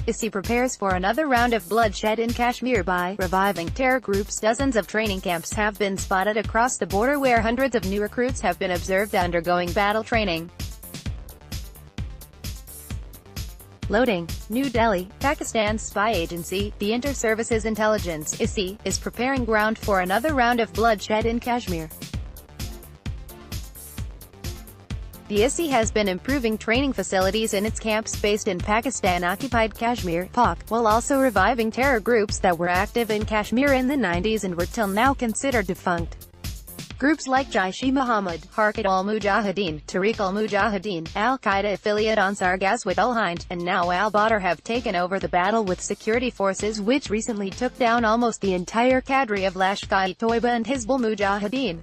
ISI prepares for another round of bloodshed in Kashmir by reviving terror groups. Dozens of training camps have been spotted across the border where hundreds of new recruits have been observed undergoing battle training. Loading. New Delhi, Pakistan's spy agency, the Inter-Services Intelligence (ISI), is preparing ground for another round of bloodshed in Kashmir. The ISI has been improving training facilities in its camps based in Pakistan-occupied Kashmir, (POK), while also reviving terror groups that were active in Kashmir in the 90s and were till now considered defunct. Groups like Jaish-e-Mohammed, Tehreek-ul-Mujahideen, Tehreek-ul-Mujahideen, al-qaeda affiliate Ansar Ghazwat-ul, and now al-Badr have taken over the battle with security forces which recently took down almost the entire cadre of Lashkar-e-Toiba and Hizbul-Mujahideen.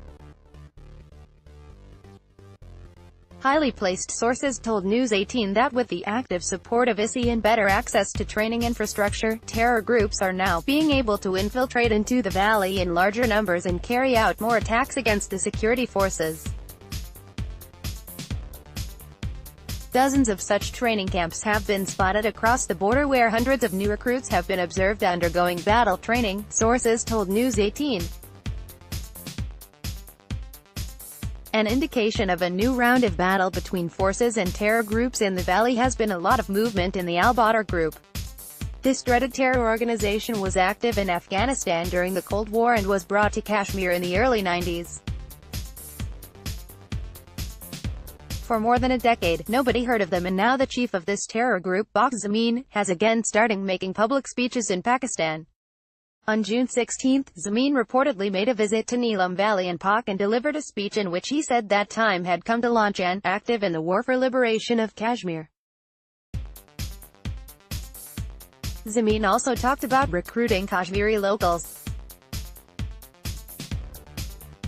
Highly placed sources told News 18 that with the active support of ISI and better access to training infrastructure, terror groups are now being able to infiltrate into the valley in larger numbers and carry out more attacks against the security forces. Dozens of such training camps have been spotted across the border where hundreds of new recruits have been observed undergoing battle training, sources told News 18. An indication of a new round of battle between forces and terror groups in the valley has been a lot of movement in the al-Badr group. This dreaded terror organization was active in Afghanistan during the Cold War and was brought to Kashmir in the early 90s. For more than a decade, nobody heard of them, and now the chief of this terror group, Zamin, has again started making public speeches in Pakistan. On June 16, Zamin reportedly made a visit to Neelam Valley in POK and delivered a speech in which he said that time had come to launch an active in the war for liberation of Kashmir. Zamin also talked about recruiting Kashmiri locals.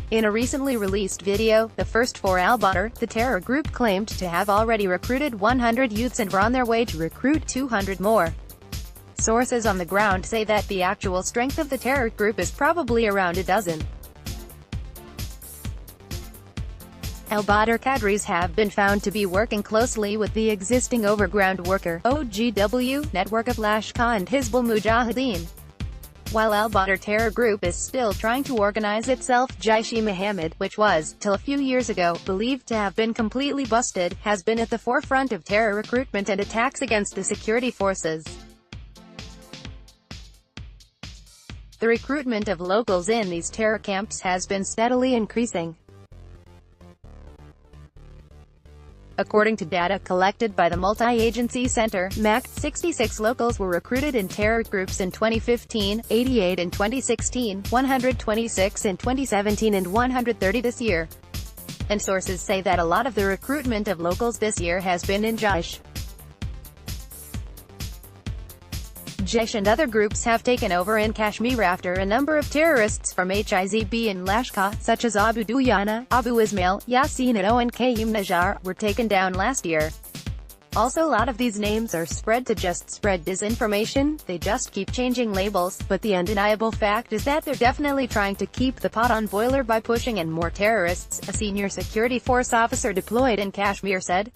In a recently released video, the first for al-Badr, the terror group claimed to have already recruited 100 youths and were on their way to recruit 200 more. Sources on the ground say that the actual strength of the terror group is probably around a dozen. Al-Badr cadres have been found to be working closely with the existing Overground Worker (OGW) network of Lashkar and Hizbul Mujahideen. While al-Badr terror group is still trying to organize itself, Jaish-e-Mohammed, which was, till a few years ago, believed to have been completely busted, has been at the forefront of terror recruitment and attacks against the security forces. The recruitment of locals in these terror camps has been steadily increasing. According to data collected by the Multi-Agency Center, MAC, 66 locals were recruited in terror groups in 2015, 88 in 2016, 126 in 2017 and 130 this year. And sources say that a lot of the recruitment of locals this year has been in Jaish. Jaish and other groups have taken over in Kashmir after a number of terrorists from Hizb and Lashkar, such as Abu Duyana, Abu Ismail, Yasin and Qayyum Najjar, were taken down last year. Also, a lot of these names are spread to just spread disinformation. They just keep changing labels, but the undeniable fact is that they're definitely trying to keep the pot on boiler by pushing in more terrorists, a senior security force officer deployed in Kashmir said.